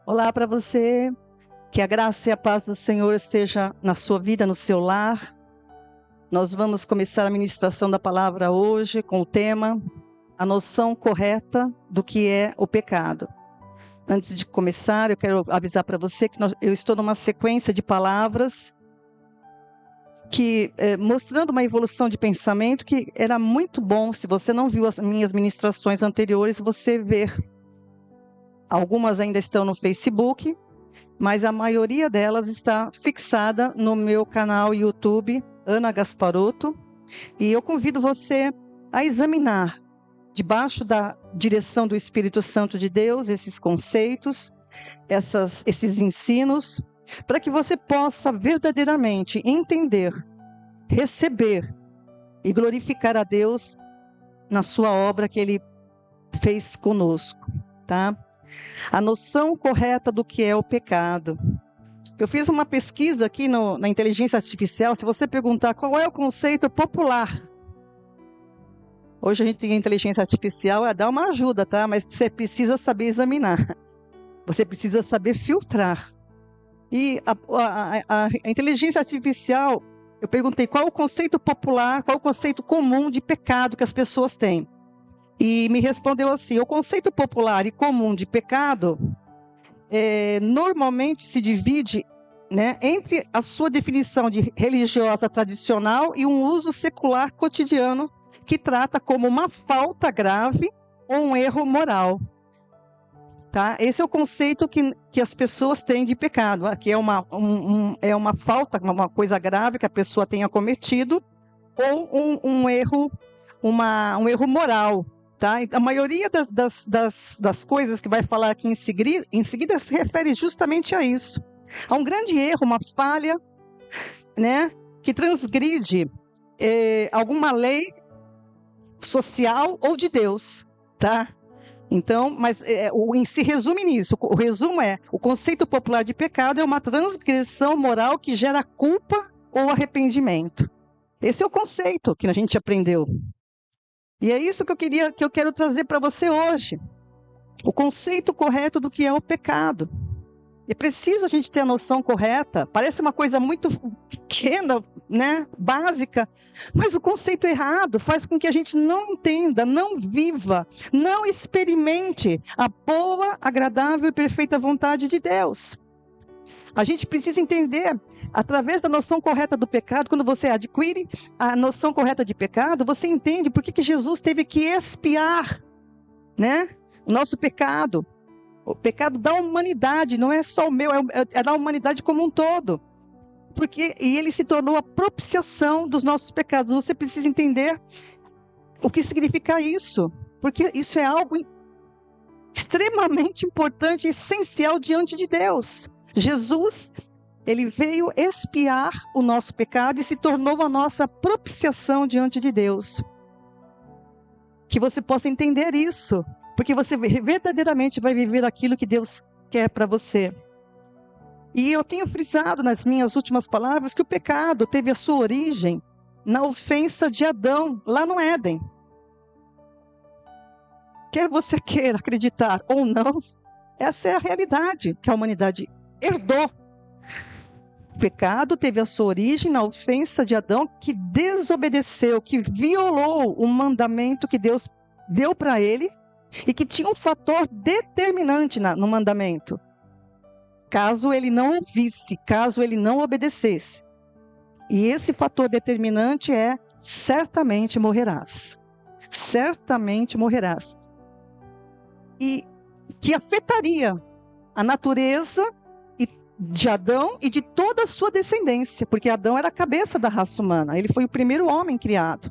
Olá para você, que a graça e a paz do Senhor esteja na sua vida, no seu lar. Nós vamos começar a ministração da palavra hoje com o tema a noção correta do que é o pecado. Antes de começar, eu quero avisar para você que eu estou numa sequência de palavras que mostrando uma evolução de pensamento que era muito bom, se você não viu as minhas ministrações anteriores, você ver. Algumas ainda estão no Facebook, mas a maioria delas está fixada no meu canal YouTube, Ana Gasparotto, e eu convido você a examinar, debaixo da direção do Espírito Santo de Deus, esses conceitos, esses ensinos, para que você possa verdadeiramente entender, receber e glorificar a Deus na sua obra que Ele fez conosco, tá? A noção correta do que é o pecado. Eu fiz uma pesquisa aqui na inteligência artificial. Se você perguntar qual é o conceito popular, hoje a gente tem a inteligência artificial, dá uma ajuda, tá? Mas você precisa saber examinar, você precisa saber filtrar. E a inteligência artificial, eu perguntei qual é o conceito popular, qual é o conceito comum de pecado que as pessoas têm. E me respondeu assim: o conceito popular e comum de pecado normalmente se divide, né, entre a sua definição de religiosa tradicional e um uso secular cotidiano que trata como uma falta grave ou um erro moral. Tá? Esse é o conceito que as pessoas têm de pecado. Aqui é uma falta, uma coisa grave que a pessoa tenha cometido, ou um erro moral. Tá? A maioria das coisas que vai falar aqui em seguida se refere justamente a isso. A um grande erro, uma falha, né, que transgride alguma lei social ou de Deus. Tá? Então, mas se resume nisso. O resumo o conceito popular de pecado é uma transgressão moral que gera culpa ou arrependimento. Esse é o conceito que a gente aprendeu. E é isso que eu quero trazer para você hoje. O conceito correto do que é o pecado. É preciso a gente ter a noção correta. Parece uma coisa muito pequena, né? Básica. Mas o conceito errado faz com que a gente não entenda, não viva, não experimente a boa, agradável e perfeita vontade de Deus. A gente precisa entender, através da noção correta do pecado, quando você adquire a noção correta de pecado, você entende por que Jesus teve que expiar, né, o nosso pecado. O pecado da humanidade, não é só o meu, é da humanidade como um todo. E ele se tornou a propiciação dos nossos pecados. Você precisa entender o que significa isso, porque isso é algo extremamente importante, essencial diante de Deus. Jesus, ele veio expiar o nosso pecado e se tornou a nossa propiciação diante de Deus. Que você possa entender isso, porque você verdadeiramente vai viver aquilo que Deus quer para você. E eu tenho frisado nas minhas últimas palavras que o pecado teve a sua origem na ofensa de Adão, lá no Éden. Quer você queira acreditar ou não, essa é a realidade que a humanidade herdou. O pecado teve a sua origem na ofensa de Adão, que desobedeceu, que violou o mandamento que Deus deu para ele e que tinha um fator determinante no mandamento. Caso ele não ouvisse, caso ele não obedecesse. E esse fator determinante certamente morrerás. Certamente morrerás. E que afetaria a natureza de Adão e de toda a sua descendência, porque Adão era a cabeça da raça humana, ele foi o primeiro homem criado.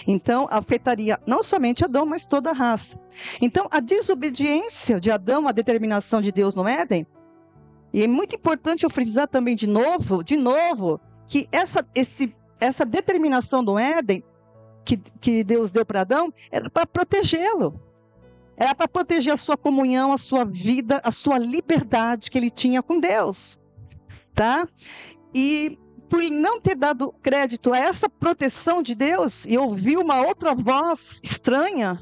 Então, afetaria não somente Adão, mas toda a raça. Então, a desobediência de Adão à determinação de Deus no Éden, e é muito importante eu frisar também de novo, que essa determinação do Éden, que Deus deu para Adão, era para protegê-lo. Era para proteger a sua comunhão, a sua vida, a sua liberdade que ele tinha com Deus. Tá? E por não ter dado crédito a essa proteção de Deus, e ouvir uma outra voz estranha,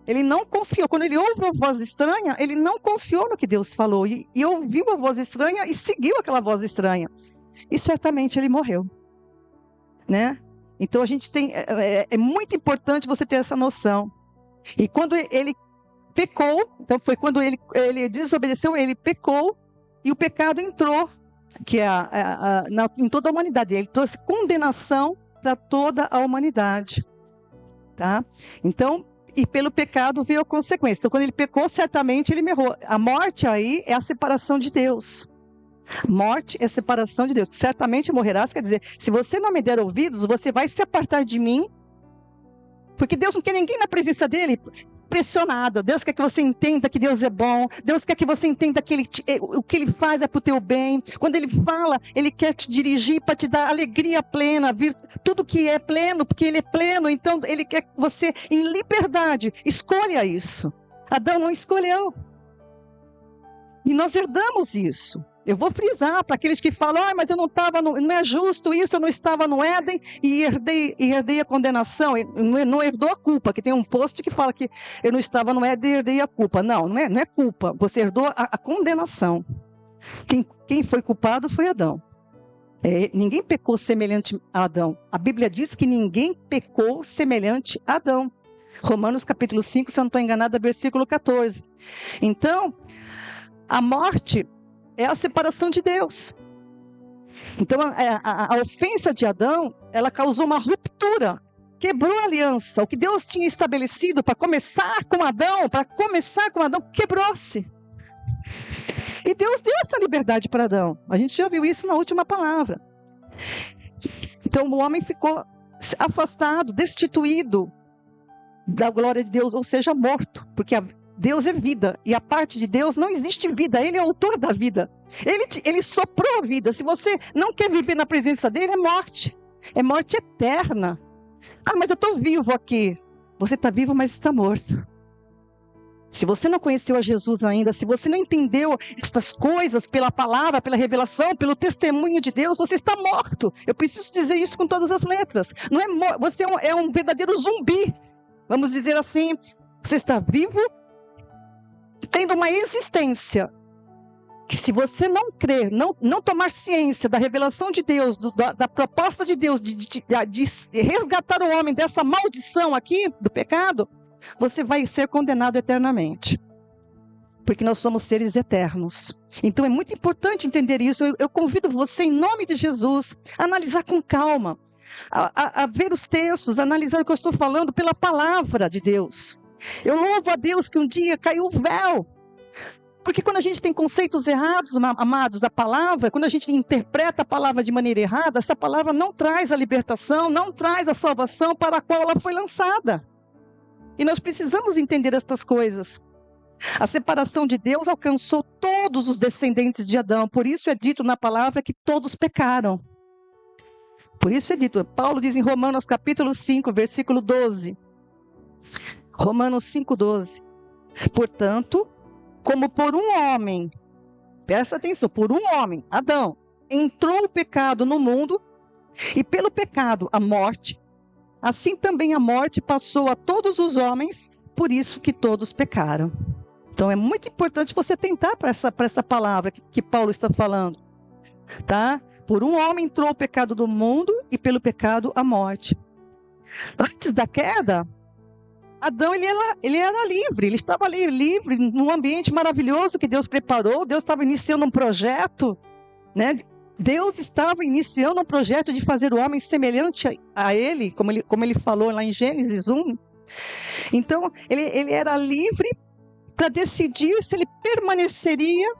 Ele não confiou. Quando ele ouve uma voz estranha, ele não confiou no que Deus falou. E ouviu a voz estranha e seguiu aquela voz estranha. E certamente ele morreu, né? Então a gente tem, é muito importante você ter essa noção. E quando ele pecou, então foi quando ele desobedeceu, ele pecou e o pecado entrou, que é em toda a humanidade. Ele trouxe condenação para toda a humanidade, tá? Então, e pelo pecado veio a consequência. Então, quando ele pecou, certamente ele errou. A morte aí é a separação de Deus. Morte é separação de Deus. Certamente morrerás, quer dizer, se você não me der ouvidos, você vai se apartar de mim, porque Deus não quer ninguém na presença dele pressionado. Deus quer que você entenda que Deus é bom. Deus quer que você entenda que o que ele faz é para o teu bem. Quando ele fala, ele quer te dirigir para te dar alegria plena, tudo que é pleno, porque ele é pleno. Então ele quer que você, em liberdade, escolha isso. Adão não escolheu. E nós herdamos isso. Eu vou frisar para aqueles que falam, mas eu não estava, não é justo isso, eu não estava no Éden e herdei a condenação, não herdou a culpa, que tem um post que fala que eu não estava no Éden e herdei a culpa. Não é culpa, você herdou a condenação. Quem foi culpado foi Adão. Ninguém pecou semelhante a Adão. A Bíblia diz que ninguém pecou semelhante a Adão. Romanos capítulo 5, se eu não estou enganada, versículo 14. Então, a morte é a separação de Deus. Então, a ofensa de Adão, ela causou uma ruptura, quebrou a aliança. O que Deus tinha estabelecido para começar com Adão, quebrou-se. E Deus deu essa liberdade para Adão. A gente já viu isso na última palavra. Então, o homem ficou afastado, destituído da glória de Deus, ou seja, morto, porque Deus é vida, e a parte de Deus não existe vida, Ele é o autor da vida, Ele soprou a vida. Se você não quer viver na presença dEle, é morte eterna. Mas eu estou vivo aqui. Você está vivo, mas está morto. Se você não conheceu a Jesus ainda, se você não entendeu estas coisas pela palavra, pela revelação, pelo testemunho de Deus, você está morto. Eu preciso dizer isso com todas as letras. Não é você é um verdadeiro zumbi, vamos dizer assim. Você está vivo, tendo uma existência, que se você não crer, não tomar ciência da revelação de Deus, da proposta de Deus de resgatar o homem dessa maldição aqui, do pecado, você vai ser condenado eternamente. Porque nós somos seres eternos. Então é muito importante entender isso. Eu convido você, em nome de Jesus, a analisar com calma, a ver os textos, a analisar o que eu estou falando pela palavra de Deus. Eu louvo a Deus que um dia caiu o véu. Porque quando a gente tem conceitos errados, amados, da palavra, quando a gente interpreta a palavra de maneira errada, essa palavra não traz a libertação, não traz a salvação para a qual ela foi lançada. E nós precisamos entender estas coisas. A separação de Deus alcançou todos os descendentes de Adão. Por isso é dito na palavra que todos pecaram. Por isso é dito, Paulo diz em Romanos capítulo 5, versículo 12. Romanos 5,12. Portanto, como por um homem, presta atenção, por um homem, Adão, entrou o pecado no mundo, e pelo pecado a morte, assim também a morte passou a todos os homens, por isso que todos pecaram. Então é muito importante você tentar para essa palavra que Paulo está falando, tá? Por um homem entrou o pecado do mundo, e pelo pecado a morte. Antes da queda, Adão, ele era livre, ele estava ali livre, num ambiente maravilhoso que Deus preparou. Deus estava iniciando um projeto, né? Deus estava iniciando um projeto de fazer o homem semelhante a ele, como ele falou lá em Gênesis 1. Então, ele era livre para decidir se ele permaneceria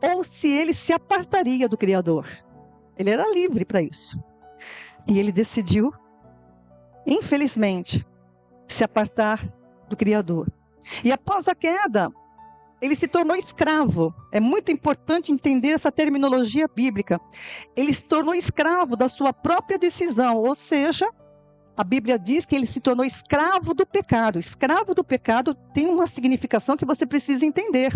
ou se ele se apartaria do Criador. Ele era livre para isso. E ele decidiu, infelizmente, se apartar do Criador. E após a queda, ele se tornou escravo. É muito importante entender essa terminologia bíblica. Ele se tornou escravo da sua própria decisão, ou seja, a Bíblia diz que ele se tornou escravo do pecado. Escravo do pecado tem uma significação que você precisa entender.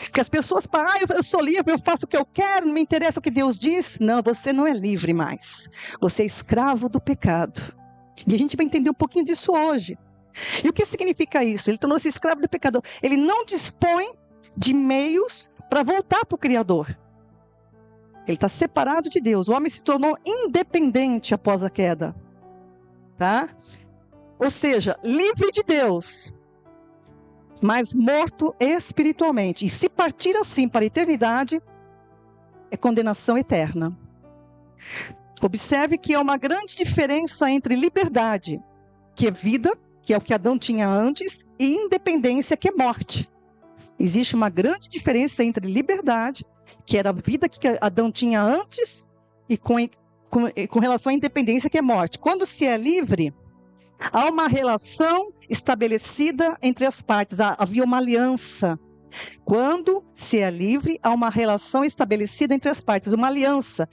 Porque as pessoas falam, eu sou livre, eu faço o que eu quero, não me interessa o que Deus diz. Não, você não é livre mais. Você é escravo do pecado. E a gente vai entender um pouquinho disso hoje. E o que significa isso? Ele tornou-se escravo do pecador. Ele não dispõe de meios para voltar para o Criador. Ele está separado de Deus. O homem se tornou independente após a queda. Tá? Ou seja, livre de Deus, mas morto espiritualmente. E se partir assim para a eternidade, é condenação eterna. Observe que há uma grande diferença entre liberdade, que é vida, que é o que Adão tinha antes, e independência, que é morte. Existe uma grande diferença entre liberdade, que era a vida que Adão tinha antes, e com relação à independência, que é morte. Quando se é livre, há uma relação estabelecida entre as partes, havia uma aliança. Quando se é livre, há uma relação estabelecida entre as partes, uma aliança.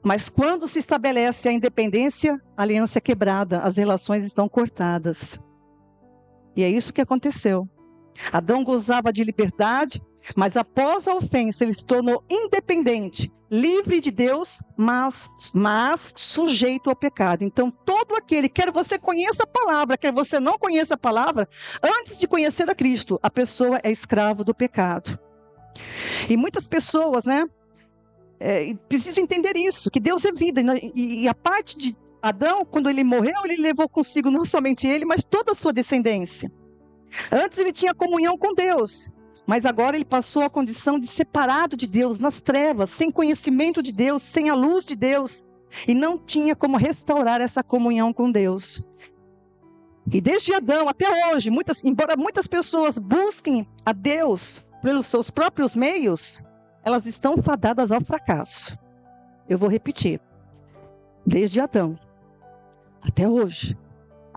Mas quando se estabelece a independência, a aliança é quebrada, as relações estão cortadas. E é isso que aconteceu. Adão gozava de liberdade, mas após a ofensa ele se tornou independente, livre de Deus, mas sujeito ao pecado. Então todo aquele, quer você conheça a palavra, quer você não conheça a palavra, antes de conhecer a Cristo, a pessoa é escravo do pecado. E muitas pessoas, precisam entender isso, que Deus é vida. E a parte de Adão, quando ele morreu, ele levou consigo não somente ele, mas toda a sua descendência. Antes ele tinha comunhão com Deus, mas agora ele passou a condição de separado de Deus, nas trevas, sem conhecimento de Deus, sem a luz de Deus, e não tinha como restaurar essa comunhão com Deus. E desde Adão até hoje, embora muitas pessoas busquem a Deus pelos seus próprios meios, elas estão fadadas ao fracasso. Eu vou repetir. Desde Adão até hoje,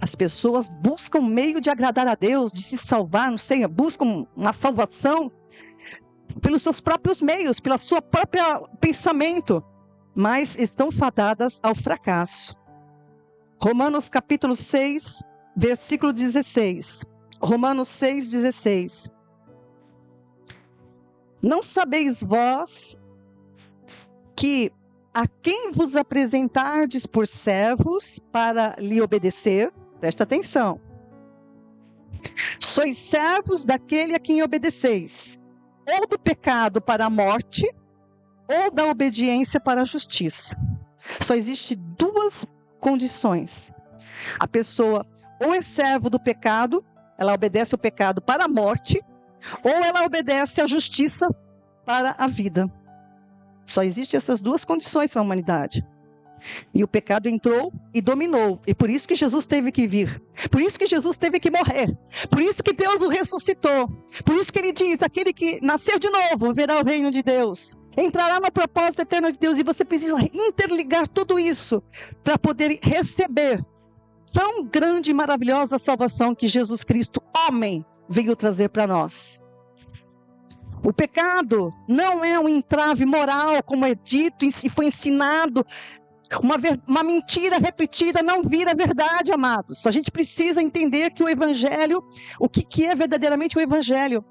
as pessoas buscam meio de agradar a Deus, de se salvar, buscam uma salvação pelos seus próprios meios, pela sua própria pensamento, mas estão fadadas ao fracasso. Romanos capítulo 6, versículo 16. Romanos 6, 16. Não sabeis vós que a quem vos apresentardes por servos para lhe obedecer, presta atenção, sois servos daquele a quem obedeceis, ou do pecado para a morte, ou da obediência para a justiça. Só existe duas condições. A pessoa ou é servo do pecado, ela obedece o pecado para a morte, ou ela obedece a justiça para a vida. Só existem essas duas condições para a humanidade. E o pecado entrou e dominou. E por isso que Jesus teve que vir. Por isso que Jesus teve que morrer. Por isso que Deus o ressuscitou. Por isso que ele diz, aquele que nascer de novo verá o reino de Deus. Entrará no propósito eterno de Deus. E você precisa interligar tudo isso para poder receber tão grande e maravilhosa salvação que Jesus Cristo, homem, veio trazer para nós. O pecado não é um entrave moral, como é dito e foi ensinado. Uma mentira repetida não vira verdade, amados. A gente precisa entender que o Evangelho, o que é verdadeiramente o Evangelho?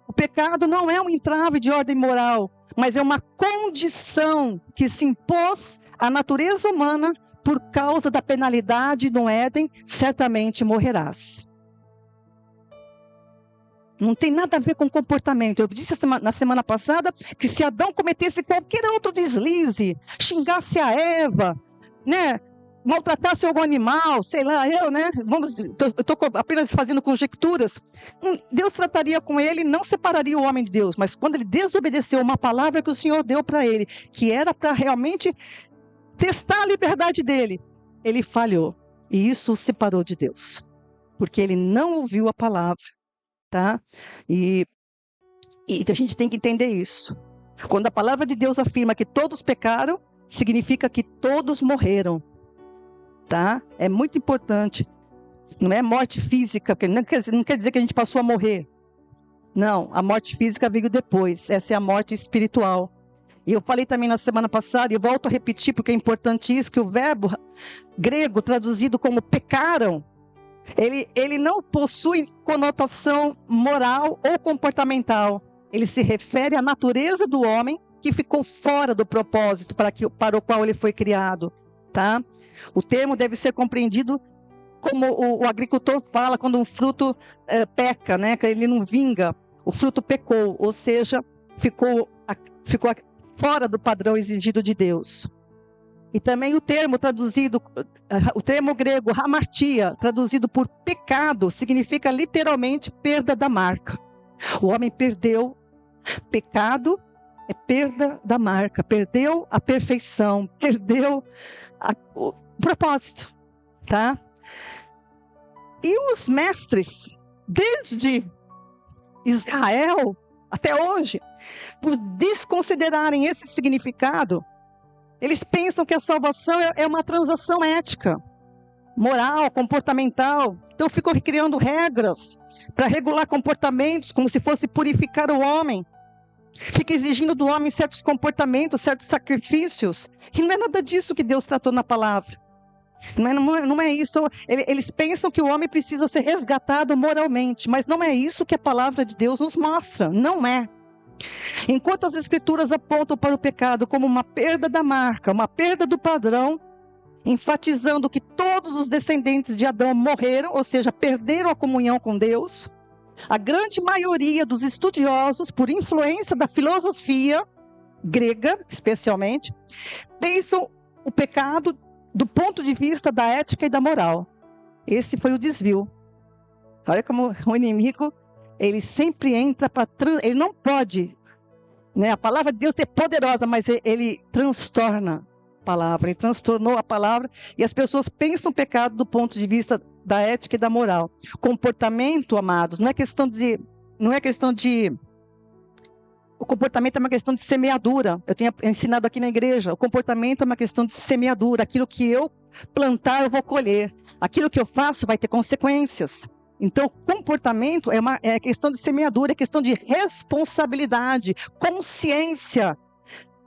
O pecado não é um entrave de ordem moral, mas é uma condição que se impôs à natureza humana por causa da penalidade no Éden, certamente morrerás. Não tem nada a ver com comportamento. Eu disse na semana passada que se Adão cometesse qualquer outro deslize, xingasse a Eva, maltratasse algum animal, sei lá, eu estou apenas fazendo conjecturas, Deus trataria com ele, não separaria o homem de Deus, mas quando ele desobedeceu uma palavra que o Senhor deu para ele, que era para realmente testar a liberdade dele, ele falhou. E isso o separou de Deus, porque ele não ouviu a palavra. Tá? E a gente tem que entender isso. Quando a palavra de Deus afirma que todos pecaram, significa que todos morreram. Tá? É muito importante. Não é morte física, porque não quer dizer que a gente passou a morrer. Não, a morte física veio depois. Essa é a morte espiritual. E eu falei também na semana passada, e eu volto a repetir porque é importante isso, que o verbo grego traduzido como pecaram, ele não possui conotação moral ou comportamental. Ele se refere à natureza do homem que ficou fora do propósito para o qual ele foi criado. Tá? O termo deve ser compreendido como o agricultor fala quando um fruto peca, né? Que ele não vinga, o fruto pecou, ou seja, ficou fora do padrão exigido de Deus. E também o termo grego hamartia, traduzido por pecado, significa literalmente perda da marca. O homem perdeu, pecado é perda da marca, perdeu a perfeição, perdeu o propósito, tá? E os mestres, desde Israel até hoje, por desconsiderarem esse significado, eles pensam que a salvação é uma transação ética, moral, comportamental. Então ficam criando regras para regular comportamentos, como se fosse purificar o homem. Fica exigindo do homem certos comportamentos, certos sacrifícios. E não é nada disso que Deus tratou na palavra. Não é isso. Eles pensam que o homem precisa ser resgatado moralmente, mas não é isso que a palavra de Deus nos mostra. Não é. Enquanto as escrituras apontam para o pecado como uma perda da marca, uma perda do padrão, enfatizando que todos os descendentes de Adão morreram, ou seja, perderam a comunhão com Deus, a grande maioria dos estudiosos, por influência da filosofia grega, especialmente, pensam o pecado do ponto de vista da ética e da moral. Esse foi o desvio. Olha como o inimigo, ele sempre entra para... Ele não pode, né? A palavra de Deus é poderosa, mas ele transtorna a palavra. Ele transtornou a palavra e as pessoas pensam o pecado do ponto de vista da ética e da moral. Comportamento, amados, não é questão de... O comportamento é uma questão de semeadura. Eu tenho ensinado aqui na igreja. O comportamento é uma questão de semeadura. Aquilo que eu plantar, eu vou colher. Aquilo que eu faço vai ter consequências. Então, comportamento é questão de semeadura, é questão de responsabilidade, consciência.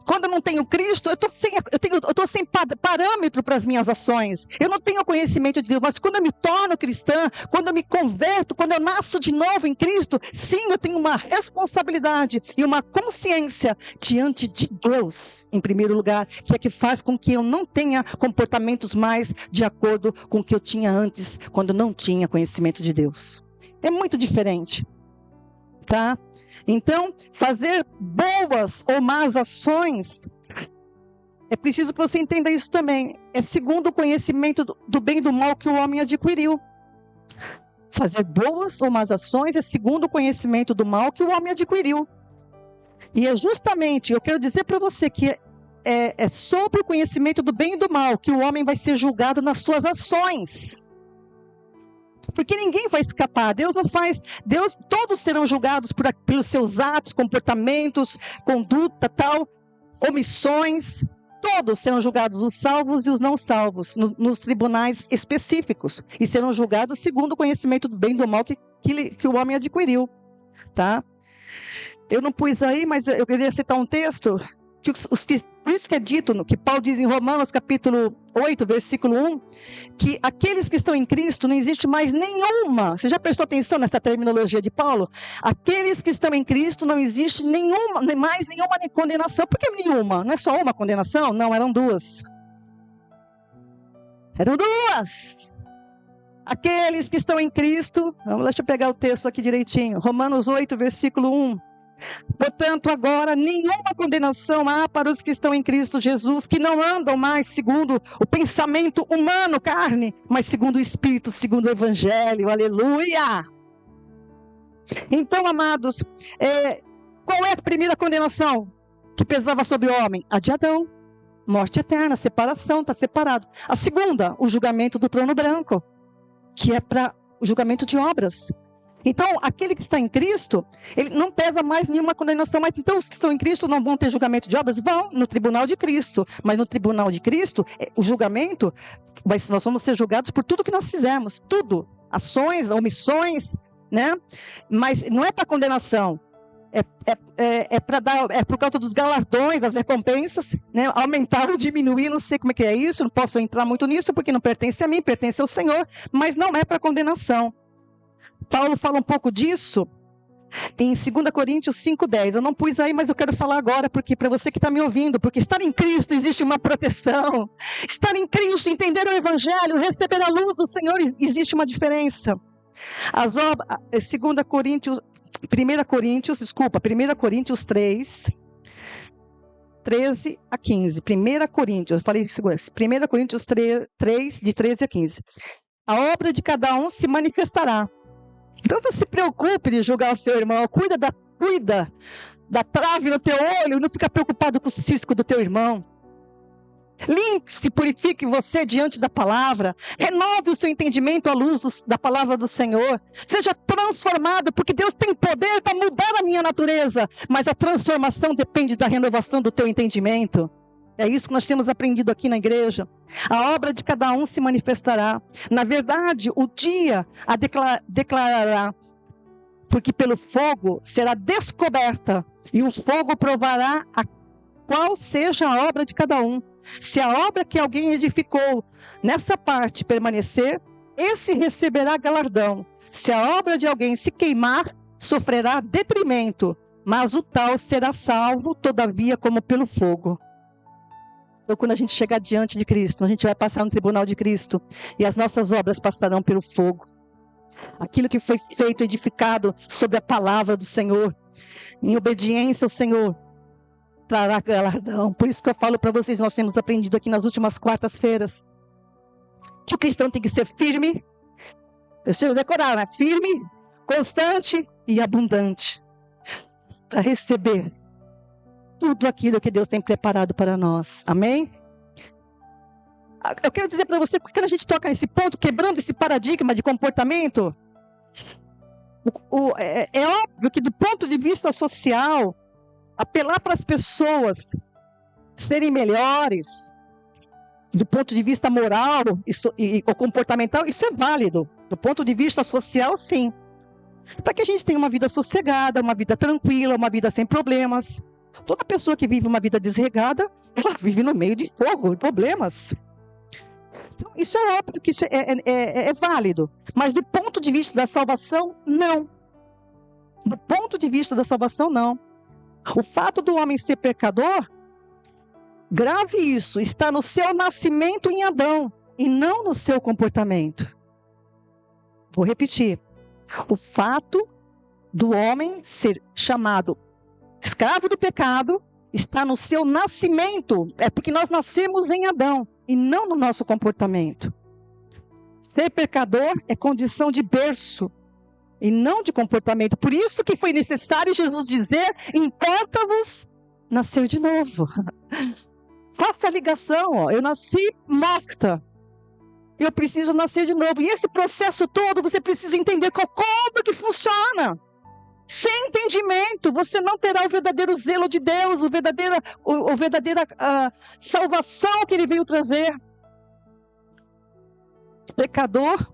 Quando eu não tenho Cristo, eu estou sem parâmetro para as minhas ações. Eu não tenho conhecimento de Deus, mas quando eu me torno cristã, quando eu me converto, quando eu nasço de novo em Cristo, sim, eu tenho uma responsabilidade e uma consciência diante de Deus, em primeiro lugar, que faz com que eu não tenha comportamentos mais de acordo com o que eu tinha antes, quando eu não tinha conhecimento de Deus. É muito diferente, tá? Então, fazer boas ou más ações, é preciso que você entenda isso também. É segundo o conhecimento do bem e do mal que o homem adquiriu. Fazer boas ou más ações é segundo o conhecimento do mal que o homem adquiriu. E é justamente, eu quero dizer para você que é sobre o conhecimento do bem e do mal que o homem vai ser julgado nas suas ações. Porque ninguém vai escapar, Deus não faz, todos serão julgados pelos seus atos, comportamentos, conduta, tal, omissões, todos serão julgados, os salvos e os não salvos, nos tribunais específicos, e serão julgados segundo o conhecimento do bem e do mal que o homem adquiriu, tá? Eu não pus aí, mas eu queria citar um texto, por isso que é dito, que Paulo diz em Romanos capítulo 8, versículo 1, que aqueles que estão em Cristo não existe mais nenhuma, você já prestou atenção nessa terminologia de Paulo? Aqueles que estão em Cristo não existe mais nenhuma condenação. Por que nenhuma? Não é só uma condenação? Não, eram duas. Eram duas. Aqueles que estão em Cristo, deixa eu pegar o texto aqui direitinho, Romanos 8, versículo 1. Portanto, agora nenhuma condenação há para os que estão em Cristo Jesus, que não andam mais segundo o pensamento humano, carne, mas segundo o Espírito, segundo o Evangelho, aleluia! Então, amados, qual é a primeira condenação que pesava sobre o homem? A de Adão, morte eterna, separação, está separado. A segunda, o julgamento do trono branco, que é para o julgamento de obras. Então, aquele que está em Cristo, ele não pesa mais nenhuma condenação. Mas então, os que estão em Cristo não vão ter julgamento de obras? Vão, no tribunal de Cristo. Mas no tribunal de Cristo, o julgamento, nós vamos ser julgados por tudo que nós fizemos. Tudo. Ações, omissões, né? Mas não é para condenação. É por causa dos galardões, das recompensas, né? Aumentar ou diminuir, não sei como é que é isso, não posso entrar muito nisso, porque não pertence a mim, pertence ao Senhor. Mas não é para condenação. Paulo fala um pouco disso Em 2 Coríntios 5,10. Eu não pus aí, mas eu quero falar agora, porque para você que está me ouvindo, porque estar em Cristo existe uma proteção. Estar em Cristo, entender o Evangelho, receber a luz do Senhor, existe uma diferença. 1 Coríntios 3, 13 a 15. 1 Coríntios, eu falei 1 Coríntios 3, de 13 a 15. A obra de cada um se manifestará. Então não se preocupe de julgar o seu irmão. Cuida da trave no teu olho. Não fica preocupado com o cisco do teu irmão. Limpe-se, purifique você diante da palavra. Renove o seu entendimento à luz da palavra do Senhor. Seja transformado, porque Deus tem poder para mudar a minha natureza. Mas a transformação depende da renovação do teu entendimento. É isso que nós temos aprendido aqui na igreja. A obra de cada um se manifestará. Na verdade, o dia a declarará, porque pelo fogo será descoberta, e o fogo provará qual seja a obra de cada um. Se a obra que alguém edificou nessa parte permanecer, esse receberá galardão. Se a obra de alguém se queimar, sofrerá detrimento, mas o tal será salvo, todavia, como pelo fogo. Então, quando a gente chegar diante de Cristo, a gente vai passar no tribunal de Cristo, e as nossas obras passarão pelo fogo. Aquilo que foi feito, edificado sobre a palavra do Senhor, em obediência ao Senhor, trará galardão. Por isso que eu falo para vocês, nós temos aprendido aqui nas últimas quartas-feiras, que o cristão tem que ser firme, deixa eu decorar, né? Firme, constante e abundante, para receber tudo aquilo que Deus tem preparado para nós. Amém? Eu quero dizer para você, porque quando a gente toca nesse ponto, quebrando esse paradigma de comportamento, é óbvio que do ponto de vista social, apelar para as pessoas serem melhores, do ponto de vista moral ou comportamental, isso é válido. Do ponto de vista social, sim. Para que a gente tenha uma vida sossegada, uma vida tranquila, uma vida sem problemas. Toda pessoa que vive uma vida desregada, ela vive no meio de fogo, de problemas. Então, isso é óbvio que isso é válido. Mas do ponto de vista da salvação, não. Do ponto de vista da salvação, não. O fato do homem ser pecador, grave isso, está no seu nascimento em Adão e não no seu comportamento. Vou repetir. O fato do homem ser chamado escravo do pecado está no seu nascimento. É porque nós nascemos em Adão e não no nosso comportamento. Ser pecador é condição de berço e não de comportamento. Por isso que foi necessário Jesus dizer: importa-vos nascer de novo. Faça a ligação, ó. Eu nasci morta. Eu preciso nascer de novo. E esse processo todo você precisa entender como que funciona. Sem entendimento, você não terá o verdadeiro zelo de Deus, a verdadeira salvação que Ele veio trazer. Pecador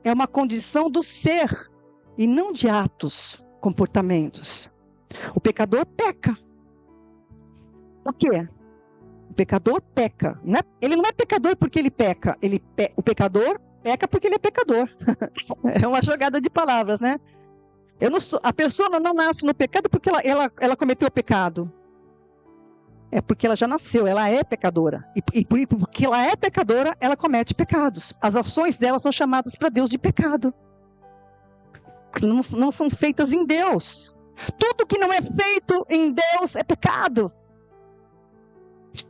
é uma condição do ser e não de atos, comportamentos. O pecador peca. Por quê? O pecador peca. Ele não é pecador porque ele peca. O pecador peca porque ele é pecador. É uma jogada de palavras, né? A pessoa não nasce no pecado porque ela cometeu o pecado. É porque ela já nasceu, ela é pecadora. E porque ela é pecadora, ela comete pecados. As ações dela são chamadas para Deus de pecado. Não são feitas em Deus. Tudo que não é feito em Deus é pecado.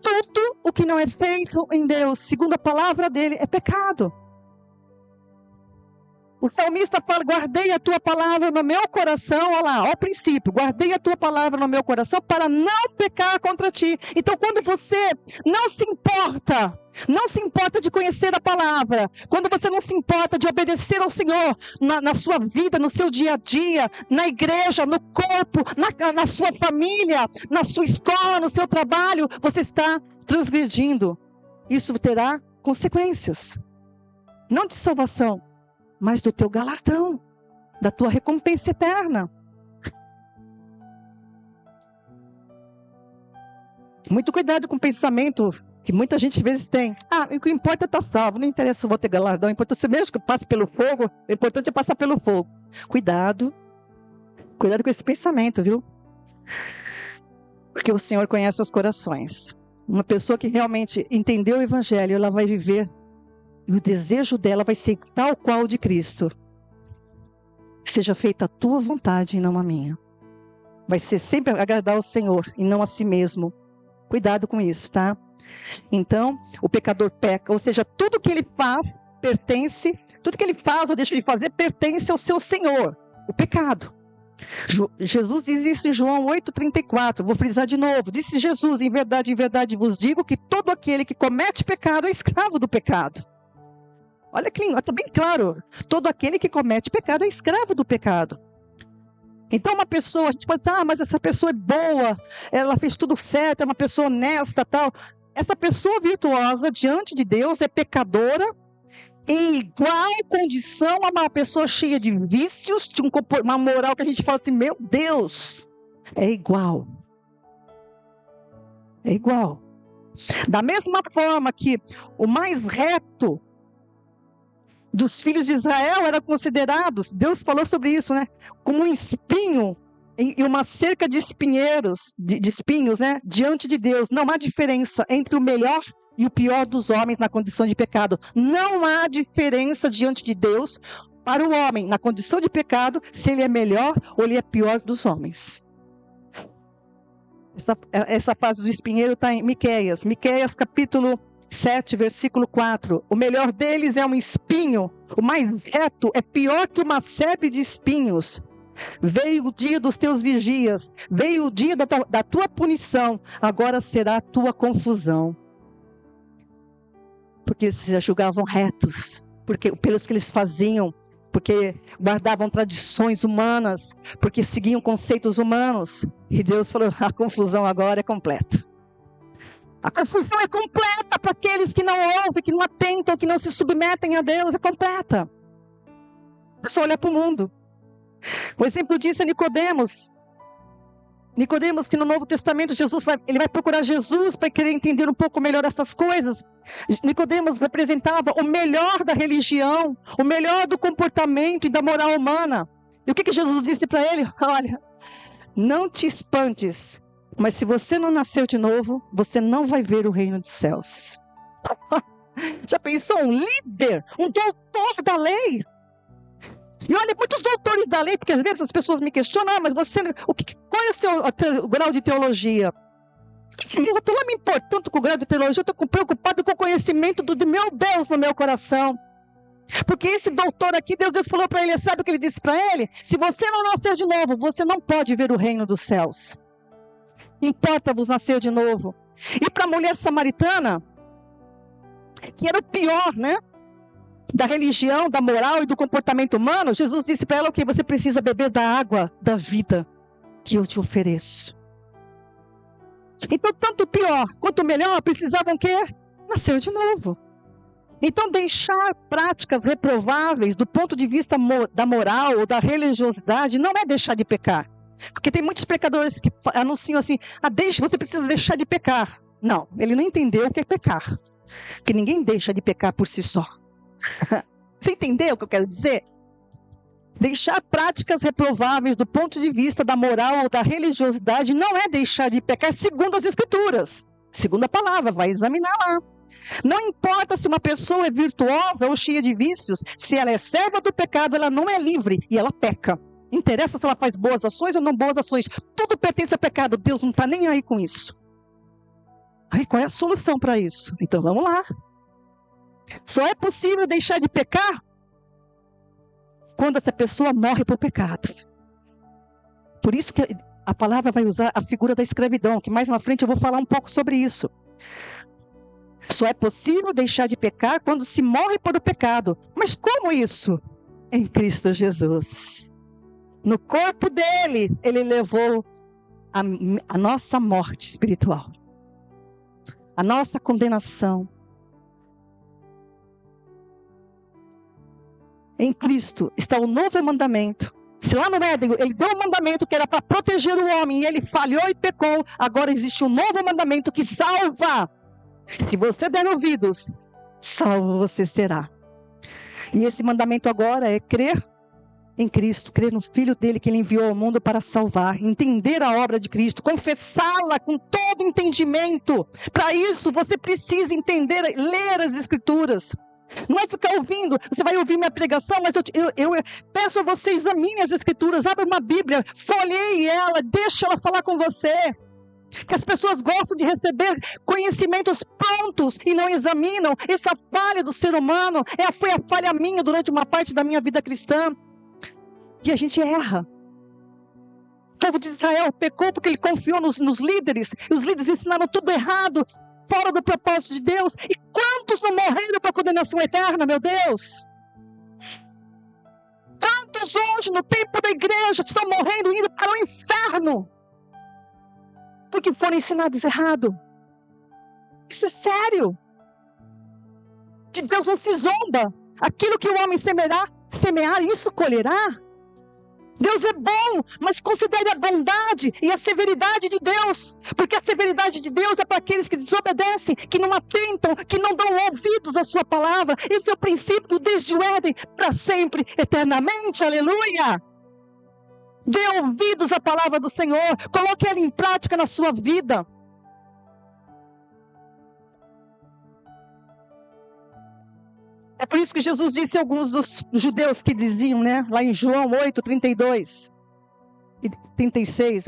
Tudo o que não é feito em Deus, segundo a palavra dele, é pecado. O salmista fala: guardei a tua palavra no meu coração. Olha lá, ó, o princípio: guardei a tua palavra no meu coração para não pecar contra ti. Então, quando você não se importa de conhecer a palavra, quando você não se importa de obedecer ao Senhor na sua vida, no seu dia a dia, na igreja, no corpo, na sua família, na sua escola, no seu trabalho, você está transgredindo. Isso terá consequências, não de salvação, mas do teu galardão, da tua recompensa eterna. Muito cuidado com o pensamento que muita gente às vezes tem. O que importa é estar salvo, não interessa se eu vou ter galardão, o importante é mesmo que eu passe pelo fogo, o importante é passar pelo fogo. Cuidado Cuidado com esse pensamento, viu? Porque o Senhor conhece os corações. Uma pessoa que realmente entendeu o Evangelho, ela vai viver, e o desejo dela vai ser tal qual o de Cristo. Seja feita a tua vontade e não a minha. Vai ser sempre agradar ao Senhor e não a si mesmo. Cuidado com isso, tá? Então, o pecador peca, ou seja, tudo que ele faz pertence, tudo que ele faz ou deixa de fazer pertence ao seu Senhor, o pecado. Jesus diz isso em João 8,34, vou frisar de novo, disse Jesus, em verdade vos digo que todo aquele que comete pecado é escravo do pecado. Olha que está bem claro, todo aquele que comete pecado é escravo do pecado. Então uma pessoa, a gente pode dizer, mas essa pessoa é boa, ela fez tudo certo, é uma pessoa honesta, tal. Essa pessoa virtuosa diante de Deus é pecadora, em igual condição a uma pessoa cheia de vícios, de uma moral que a gente fala assim, meu Deus, é igual. É igual. Da mesma forma que o mais reto dos filhos de Israel eram considerados, Deus falou sobre isso, né? Como um espinho e uma cerca de espinheiros, de espinhos, né? Diante de Deus. Não há diferença entre o melhor e o pior dos homens na condição de pecado. Não há diferença diante de Deus para o homem na condição de pecado, se ele é melhor ou ele é pior dos homens. Essa fase do espinheiro está em Miqueias capítulo 7, versículo 4. O melhor deles é um espinho, o mais reto é pior que uma serpe de espinhos. Veio o dia dos teus vigias, veio o dia da tua punição, agora será a tua confusão. Porque eles se julgavam retos, pelos que eles faziam, porque guardavam tradições humanas, porque seguiam conceitos humanos. E Deus falou, a confusão agora é completa. A confusão é completa para aqueles que não ouvem, que não atentam, que não se submetem a Deus, é completa. É só olhar para o mundo. O exemplo disso é Nicodemos. Nicodemos, que no Novo Testamento ele vai procurar Jesus para querer entender um pouco melhor essas coisas. Nicodemos representava o melhor da religião, o melhor do comportamento e da moral humana. E o que Jesus disse para ele? Olha, não te espantes, mas se você não nascer de novo, você não vai ver o reino dos céus. Já pensou um líder, um doutor da lei? E olha, muitos doutores da lei, porque às vezes as pessoas me questionam, mas qual é o seu grau de teologia? Eu estou lá me importando com o grau de teologia, eu estou preocupado com o conhecimento do meu Deus no meu coração. Porque esse doutor aqui, Deus falou para ele, sabe o que ele disse para ele? Se você não nascer de novo, você não pode ver o reino dos céus. Importa-vos nascer de novo. E para a mulher samaritana, que era o pior, né? Da religião, da moral e do comportamento humano, Jesus disse para ela o que? Você precisa beber da água da vida que eu te ofereço. Então, tanto pior quanto melhor, precisavam o quê? Nascer de novo. Então, deixar práticas reprováveis do ponto de vista da moral ou da religiosidade não é deixar de pecar. Porque tem muitos pecadores que anunciam assim, você precisa deixar de pecar. Não, ele não entendeu o que é pecar. Porque ninguém deixa de pecar por si só. Você entendeu o que eu quero dizer? Deixar práticas reprováveis do ponto de vista da moral ou da religiosidade não é deixar de pecar segundo as Escrituras. Segundo a palavra, vai examinar lá. Não importa se uma pessoa é virtuosa ou cheia de vícios, se ela é serva do pecado, ela não é livre e ela peca. Interessa se ela faz boas ações ou não boas ações. Tudo pertence ao pecado. Deus não está nem aí com isso. Aí, qual é a solução para isso? Então vamos lá. Só é possível deixar de pecar quando essa pessoa morre por pecado. Por isso que a palavra vai usar a figura da escravidão, que mais na frente eu vou falar um pouco sobre isso. Só é possível deixar de pecar quando se morre por o pecado. Mas como isso? Em Cristo Jesus. No corpo dele, ele levou a nossa morte espiritual. A nossa condenação. Em Cristo está o novo mandamento. Se lá no Éden ele deu um mandamento que era para proteger o homem e ele falhou e pecou, agora existe um novo mandamento que salva. Se você der ouvidos, salvo você será. E esse mandamento agora é crer em Cristo, crer no Filho dele que ele enviou ao mundo para salvar, entender a obra de Cristo, confessá-la com todo entendimento. Para isso você precisa entender, ler as Escrituras. Não é ficar ouvindo, você vai ouvir minha pregação, mas eu peço a você, examine as Escrituras, abra uma Bíblia, folheie ela, deixe ela falar com você. Que as pessoas gostam de receber conhecimentos prontos e não examinam. Essa falha do ser humano foi a falha minha durante uma parte da minha vida cristã. E a gente erra. O povo de Israel pecou porque ele confiou nos líderes. E os líderes ensinaram tudo errado, fora do propósito de Deus. E quantos não morreram para a condenação eterna, meu Deus? Quantos hoje, no tempo da igreja, estão morrendo, indo para o inferno? Porque foram ensinados errado. Isso é sério. De Deus não se zomba. Aquilo que o homem semear, isso colherá. Deus é bom, mas considere a bondade e a severidade de Deus. Porque a severidade de Deus é para aqueles que desobedecem, que não atentam, que não dão ouvidos à sua palavra. Esse é o princípio desde o Éden, para sempre, eternamente. Aleluia! Dê ouvidos à palavra do Senhor. Coloque ela em prática na sua vida. É por isso que Jesus disse a alguns dos judeus que diziam, lá em João 8, 32 e 36,